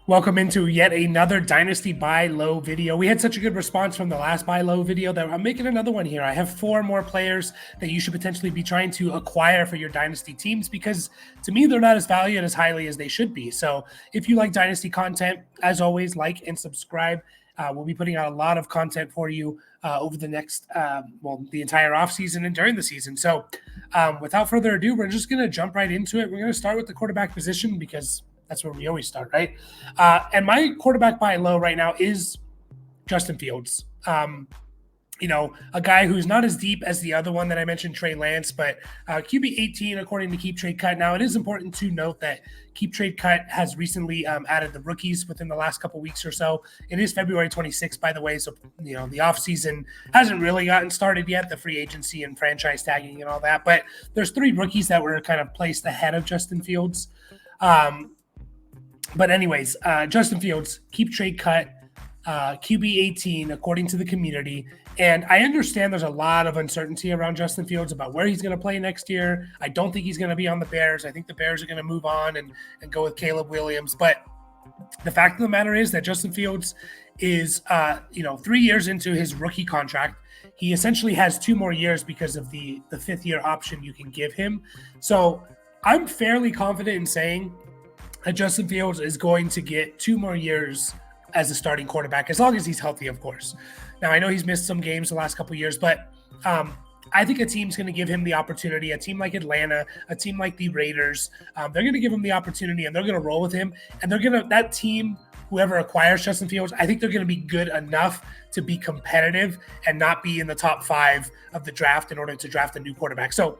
Welcome into yet another Dynasty Buy Low video. We had such a good response from the last Buy Low video that I'm making another one here. I have 4 more players that you should potentially be trying to acquire for your Dynasty teams because to me, they're not as valued as highly as they should be. So if you like Dynasty content, as always, like and subscribe. We'll be putting out a lot of content for you over the next, the entire offseason and during the season. So without further ado, we're just going to jump right into it. We're going to start with the quarterback position because that's where we always start, right? And my quarterback buy low right now is Justin Fields. A guy who's not as deep as the other one that I mentioned, Trey Lance, but QB 18 according to Keep Trade Cut. Now, it is important to note that Keep Trade Cut has recently added the rookies within the last couple weeks or so. It is February 26th, by the way, so the offseason hasn't really gotten started yet, the free agency and franchise tagging and all that. But there's 3 rookies that were kind of placed ahead of Justin Fields. But anyways, Justin Fields, Keep Trade Cut, QB 18, according to the community. And I understand there's a lot of uncertainty around Justin Fields about where he's going to play next year. I don't think he's going to be on the Bears. I think the Bears are going to move on and go with Caleb Williams. But the fact of the matter is that Justin Fields is, 3 years into his rookie contract. He essentially has 2 more years because of the 5th-year option you can give him. So I'm fairly confident in saying that Justin Fields is going to get 2 more years as a starting quarterback, as long as he's healthy, of course. Now, I know he's missed some games the last couple of years, but I think a team's going to give him the opportunity, a team like Atlanta, a team like the Raiders. They're going to give him the opportunity, and they're going to roll with him. And that team, whoever acquires Justin Fields, I think they're going to be good enough to be competitive and not be in the top 5 of the draft in order to draft a new quarterback. So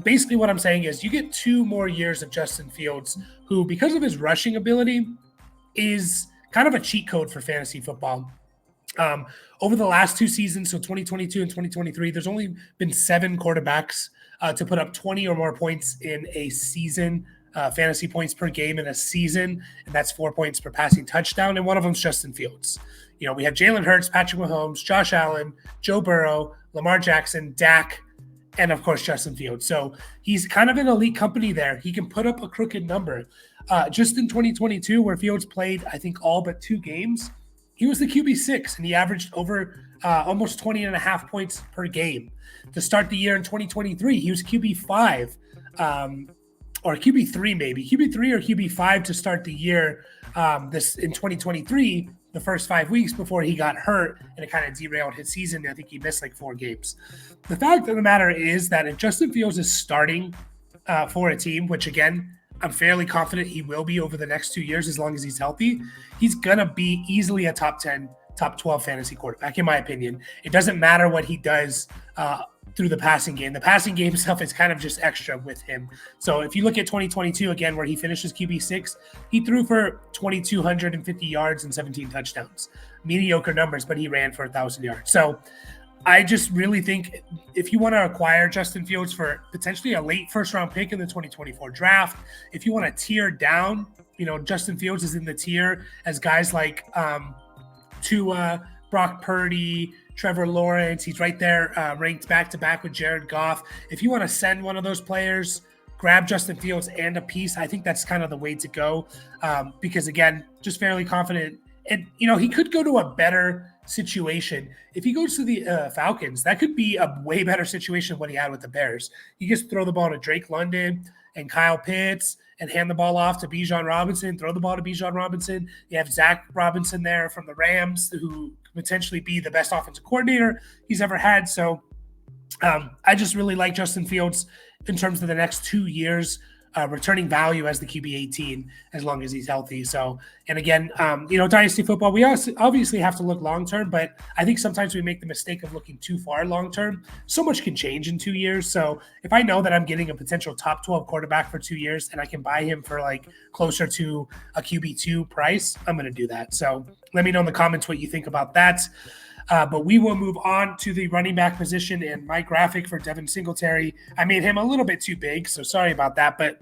basically what I'm saying is you get 2 more years of Justin Fields, who, because of his rushing ability, is kind of a cheat code for fantasy football. Over the last 2 seasons, so 2022 and 2023, there's only been 7 quarterbacks to put up 20 or more points in a season, fantasy points per game in a season, and that's 4 points per passing touchdown, and one of them's Justin Fields. We have Jalen Hurts, Patrick Mahomes, Josh Allen, Joe Burrow, Lamar Jackson, Dak, and of course, Justin Fields. So he's kind of an elite company there. He can put up a crooked number. Just in 2022, where Fields played, I think, all but 2 games, he was the QB6, and he averaged over almost 20.5 points per game. To start the year in 2023, he was QB5, or QB3 maybe. QB3 or QB5 to start the year in 2023, the first 5 weeks before he got hurt, and it kind of derailed his season. I think he missed like 4 games. The fact of the matter is that if Justin Fields is starting for a team, which again, I'm fairly confident he will be over the next 2 years as long as he's healthy, he's going to be easily a top 10, top 12 fantasy quarterback, in my opinion. It doesn't matter what he does through the passing game. The passing game stuff is kind of just extra with him. So if you look at 2022, again, where he finishes QB6, he threw for 2,250 yards and 17 touchdowns. Mediocre numbers, but he ran for 1,000 yards. So I just really think if you want to acquire Justin Fields for potentially a late first-round pick in the 2024 draft, if you want to tier down, Justin Fields is in the tier as guys like Tua, Brock Purdy, Trevor Lawrence. He's right there ranked back-to-back with Jared Goff. If you want to send one of those players, grab Justin Fields and a piece. I think that's kind of the way to go because, again, just fairly confident. And, he could go to a better situation. If he goes to the Falcons, that could be a way better situation than what he had with the Bears. He gets to throw the ball to Drake London and Kyle Pitts and hand the ball off to Bijan Robinson, throw the ball to Bijan Robinson. You have Zach Robinson there from the Rams, who could potentially be the best offensive coordinator he's ever had. So I just really like Justin Fields in terms of the next 2 years, returning value as the QB 18 as long as he's healthy. So, and again, Dynasty football, we obviously have to look long-term, but I think sometimes we make the mistake of looking too far long-term. So much can change in 2 years. So if I know that I'm getting a potential top 12 quarterback for 2 years and I can buy him for like closer to a QB2 price, I'm going to do that. So let me know in the comments what you think about that. But we will move on to the running back position, and my graphic for Devin Singletary, I made him a little bit too big, so sorry about that. But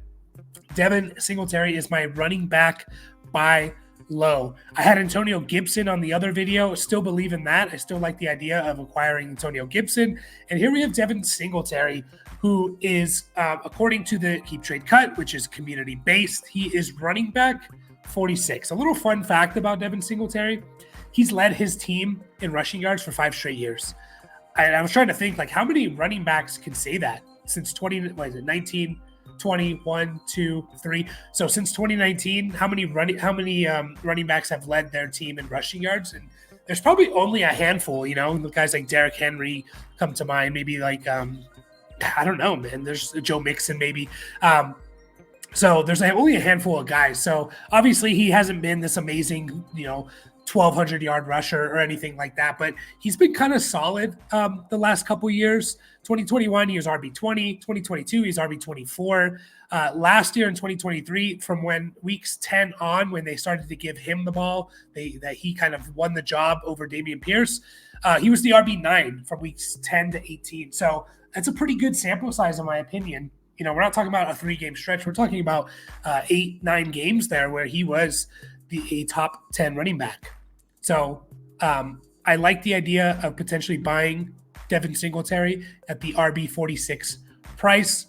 Devin Singletary is my running back by low. I had Antonio Gibson on the other video. Still believe in that. I still like the idea of acquiring Antonio Gibson. And here we have Devin Singletary, who is, according to the Keep Trade Cut, which is community-based, he is running back 46. A little fun fact about Devin Singletary: he's led his team in rushing yards for 5 straight years. I was trying to think, like, how many running backs can say that since 19, 20, 1, 2, 3. So since 2019, how many running backs have led their team in rushing yards? And there's probably only a handful. The guys like Derrick Henry come to mind. Maybe like I don't know, man. There's Joe Mixon, maybe. So there's only a handful of guys. So obviously he hasn't been this amazing, 1,200 yard rusher or anything like that, but he's been kind of solid the last couple years. 2021, he was RB20. 2022, he's RB24. Last year in 2023, from when weeks 10 on, when they started to give him the ball, that he kind of won the job over Dameon Pierce. He was the RB9 from weeks 10 to 18. So that's a pretty good sample size, in my opinion. We're not talking about a 3-game stretch. We're talking about 8-9 games there where he was a top 10 running back. So I like the idea of potentially buying Devin Singletary at the RB46 price.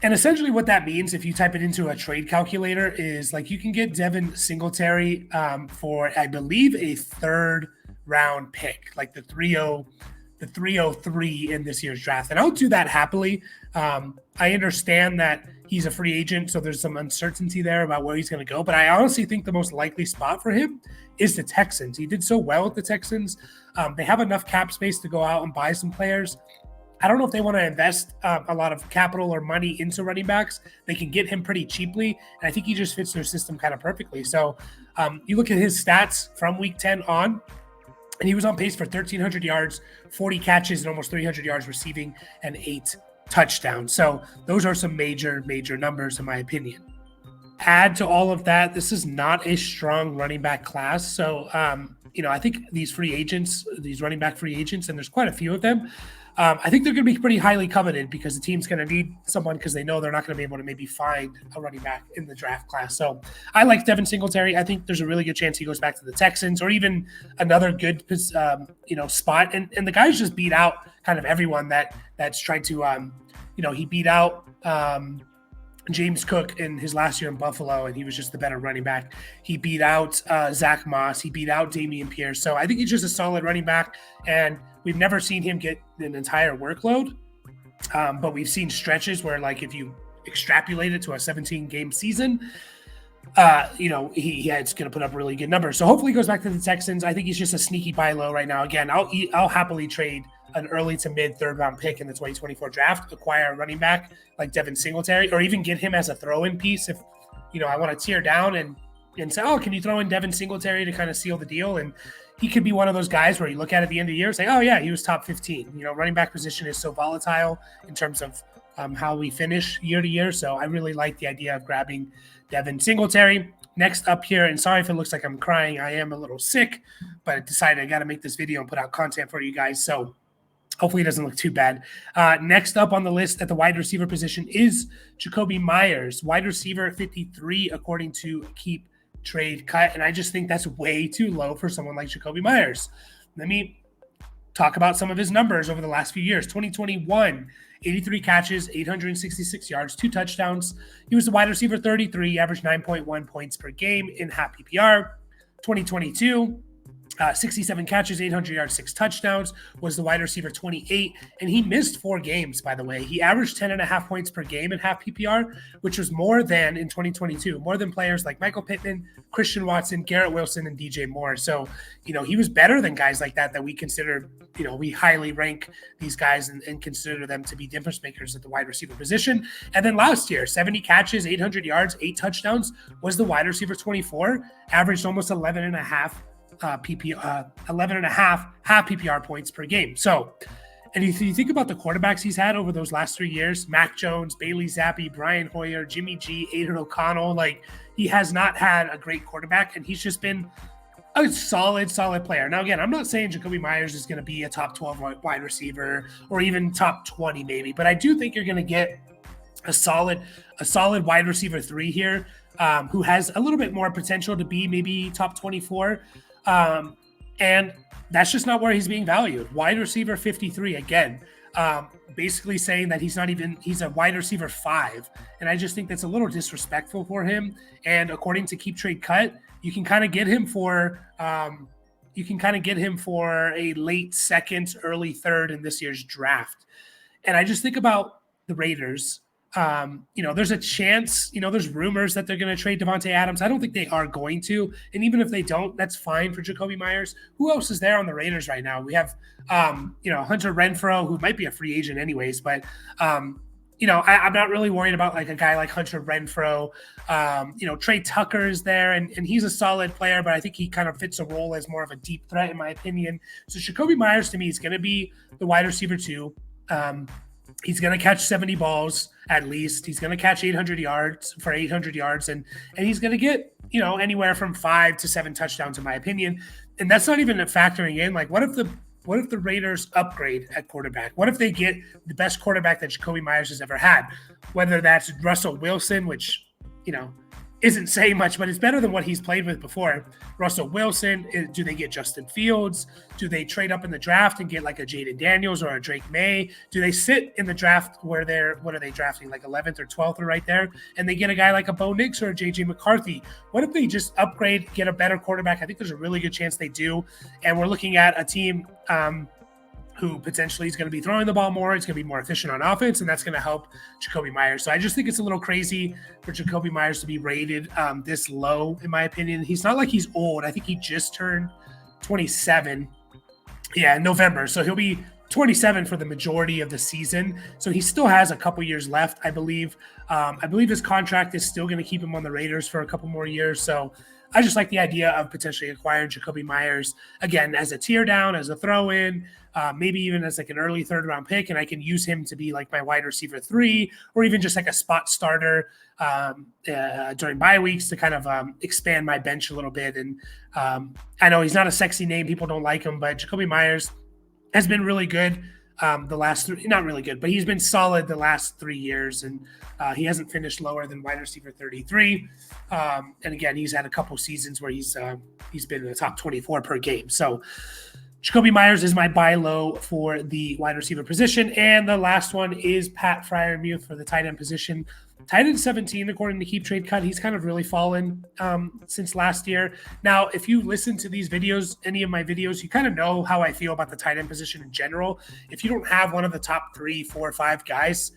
And essentially what that means, if you type it into a trade calculator, is like you can get Devin Singletary for, I believe, a 3rd round pick, like the 303 in this year's draft. And I'll do that happily. I understand that he's a free agent, so there's some uncertainty there about where he's going to go. But I honestly think the most likely spot for him is the Texans. He did so well with the Texans. They have enough cap space to go out and buy some players. I don't know if they want to invest a lot of capital or money into running backs. They can get him pretty cheaply, and I think he just fits their system kind of perfectly. So you look at his stats from week 10 on, and he was on pace for 1,300 yards, 40 catches, and almost 300 yards receiving, and 8 touchdowns. So those are some major numbers, in my opinion. Add to all of that, this is not a strong running back class. So, I think these running back free agents, and there's quite a few of them, I think they're going to be pretty highly coveted because the team's going to need someone because they know they're not going to be able to maybe find a running back in the draft class. So I like Devin Singletary. I think there's a really good chance he goes back to the Texans or even another good, spot. And the guys just beat out kind of everyone that's tried to, he beat out James Cook in his last year in Buffalo, and he was just the better running back. He beat out Zach Moss. He beat out Dameon Pierce. So I think he's just a solid running back, and we've never seen him get an entire workload. But we've seen stretches where, like, if you extrapolate it to a 17-game season, it's going to put up really good numbers. So hopefully he goes back to the Texans. I think he's just a sneaky buy low right now. Again, I'll happily trade an early to mid 3rd round pick in the 2024 draft, acquire a running back like Devin Singletary, or even get him as a throw-in piece if, I want to tear down and say, oh, can you throw in Devin Singletary to kind of seal the deal? And he could be one of those guys where you look at the end of the year and say, oh yeah, he was top 15. Running back position is so volatile in terms of how we finish year to year. So I really like the idea of grabbing Devin Singletary. Next up here, and sorry if it looks like I'm crying, I am a little sick, but I decided I got to make this video and put out content for you guys. So hopefully it doesn't look too bad. Next up on the list at the wide receiver position is Jakobi Meyers, wide receiver 53, according to Keep Trade Cut. And I just think that's way too low for someone like Jakobi Meyers. Let me talk about some of his numbers over the last few years. 2021, 83 catches, 866 yards, 2 touchdowns. He was the wide receiver 33, averaged 9.1 points per game in half PPR. 2022, 67 catches, 800 yards, 6 touchdowns, was the wide receiver 28. And he missed 4 games, by the way. He averaged 10.5 points per game in half PPR, which was more than in 2022, more than players like Michael Pittman, Christian Watson, Garrett Wilson, and DJ Moore. So, he was better than guys like that we consider, we highly rank these guys and consider them to be difference makers at the wide receiver position. And then last year, 70 catches, 800 yards, 8 touchdowns, was the wide receiver 24, averaged almost 11.5 half PPR points per game. So, and if you think about the quarterbacks he's had over those last 3 years, Mac Jones, Bailey Zappi, Brian Hoyer, Jimmy G, Aiden O'Connell, like, he has not had a great quarterback, and he's just been a solid player. Now, again, I'm not saying Jakobi Meyers is going to be a top 12 wide receiver or even top 20 maybe, but I do think you're going to get a solid wide receiver 3 here who has a little bit more potential to be maybe top 24. And that's just not where he's being valued. Wide receiver 53, again, basically saying that he's a wide receiver 5. And I just think that's a little disrespectful for him. And according to Keep Trade Cut, you can kind of get him for a late second, early third in this year's draft. And I just think about the Raiders. There's a chance, there's rumors that they're going to trade Devontae Adams. I don't think they are going to. And even if they don't, that's fine for Jacoby Myers. Who else is there on the Raiders right now? We have, Hunter Renfrow, who might be a free agent anyways. But, I'm not really worried about like a guy like Hunter Renfrow. Trey Tucker is there, and he's a solid player, but I think he kind of fits a role as more of a deep threat, in my opinion. So Jacoby Myers, to me, is going to be the wide receiver 2. He's going to catch 70 balls at least. He's going to catch 800 yards, and he's going to get, anywhere from 5 to 7 touchdowns, in my opinion. And that's not even factoring in, like, what if the Raiders upgrade at quarterback? What if they get the best quarterback that Jacoby Myers has ever had? Whether that's Russell Wilson, which, isn't saying much, but it's better than what he's played with before. Russell Wilson, do they get Justin Fields? Do they trade up in the draft and get like a Jaden Daniels or a Drake May? Do they sit in the draft where what are they drafting, like 11th or 12th or right there, and they get a guy like a Bo Nix or a JJ McCarthy? What if they just upgrade, get a better quarterback? I think there's a really good chance they do. And we're looking at a team who potentially is going to be throwing the ball more. It's going to be more efficient on offense, and that's going to help Jacoby Myers. So I just think it's a little crazy for Jacoby Myers to be rated this low, in my opinion. He's not like he's old. I think he just turned 27. Yeah, in November. So he'll be 27 for the majority of the season. So he still has a couple years left, I believe. I believe his contract is still going to keep him on the Raiders for a couple more years. So I just like the idea of potentially acquiring Jacoby Myers, again, as a tear down, as a throw-in, maybe even as like an early third-round pick, and I can use him to be like my wide receiver 3, or even just like a spot starter during bye weeks to kind of expand my bench a little bit. And I know he's not a sexy name. People don't like him, but Jacoby Myers has been really good the last not really good, but he's been solid the last 3 years, and he hasn't finished lower than wide receiver 33. And again, he's had a couple seasons where he's been in the top 24 per game. So Jacoby Myers is my buy low for the wide receiver position. And the last one is Pat Freiermuth for the tight end position. Tight end 17, according to Keep Trade Cut. He's kind of really fallen since last year. Now, if you listen to these videos, any of my videos, you kind of know how I feel about the tight end position in general. If you don't have one of the top 3, 4, 5 guys,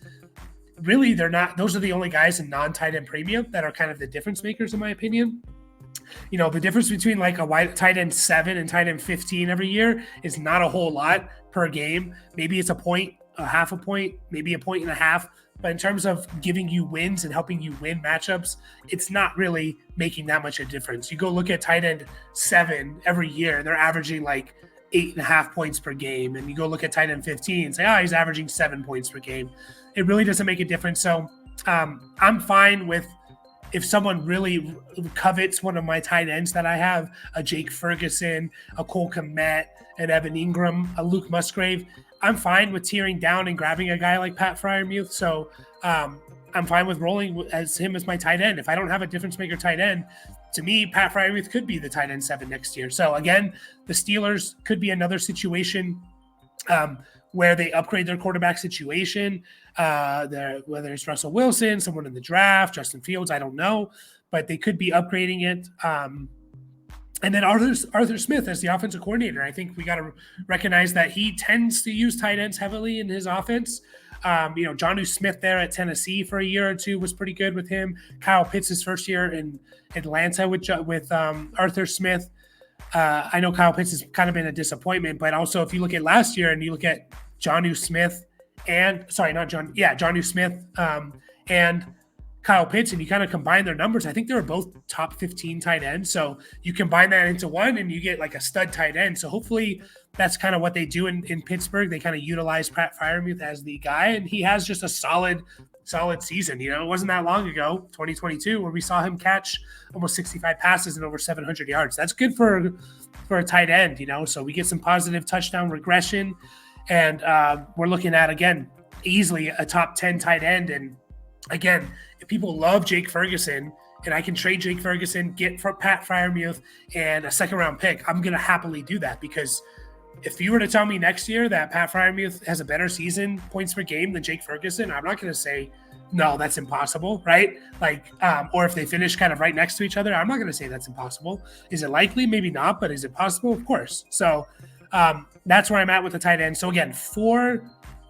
really, they're not. Those are the only guys in non-tight end premium that are kind of the difference makers, in my opinion. The difference between like a wide tight end 7 and tight end 15 every year is not a whole lot per game. Maybe it's a point, a half a point, maybe a point and a half. But in terms of giving you wins and helping you win matchups, it's not really making that much a difference. You go look at tight end 7 every year, and they're averaging like 8.5 points per game. And you go look at tight end 15 and say, he's averaging 7 points per game. It really doesn't make a difference. So I'm fine with, if someone really covets one of my tight ends that I have, a Jake Ferguson, a Cole Kmet, an Evan Ingram, a Luke Musgrave, I'm fine with tearing down and grabbing a guy like Pat Freiermuth. So I'm fine with rolling as him as my tight end. If I don't have a difference maker tight end, to me, Pat Freiermuth could be the tight end 7 next year. So again, the Steelers could be another situation where they upgrade their quarterback situation, whether it's Russell Wilson, someone in the draft, Justin Fields, I don't know, but they could be upgrading it. And then Arthur Smith as the offensive coordinator. I think we got to recognize that he tends to use tight ends heavily in his offense. Jonnu Smith there at Tennessee for a year or two was pretty good with him. Kyle Pitts' first year in Atlanta with Arthur Smith. I know Kyle Pitts has kind of been a disappointment, but also if you look at last year and you look at Jonnu Smith and Kyle Pitts, and you kind of combine their numbers, I think they were both top 15 tight ends. So you combine that into one and you get like a stud tight end. So hopefully that's kind of what they do in Pittsburgh. They kind of utilize Pat Freiermuth as the guy, and he has just a solid season. It wasn't that long ago, 2022, where we saw him catch almost 65 passes and over 700 yards. That's good for a tight end, so we get some positive touchdown regression. And we're looking at, again, easily a top 10 tight end. And again, if people love Jake Ferguson and I can trade Jake Ferguson, get Pat Freiermuth and a second round pick, I'm going to happily do that because if you were to tell me next year that Pat Freiermuth has a better season points per game than Jake Ferguson, I'm not going to say, no, that's impossible, right? Like, or if they finish kind of right next to each other, I'm not going to say that's impossible. Is it likely? Maybe not, but is it possible? Of course. So that's where I'm at with the tight end. So again, 4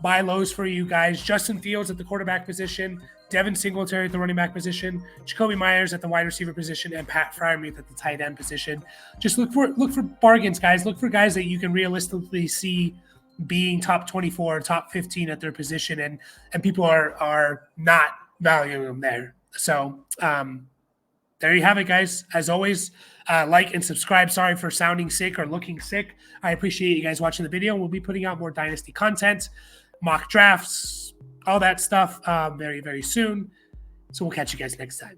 buy lows for you guys. Justin Fields at the quarterback position, Devin Singletary at the running back position, Jacoby Myers at the wide receiver position, and Pat Freiermuth at the tight end position. Just look for bargains, guys. Look for guys that you can realistically see being top 24, top 15 at their position, and people are not valuing them there. So there you have it, guys. As always, like and subscribe. Sorry for sounding sick or looking sick. I appreciate you guys watching the video. We'll be putting out more Dynasty content, mock drafts, all that stuff very, very soon. So we'll catch you guys next time.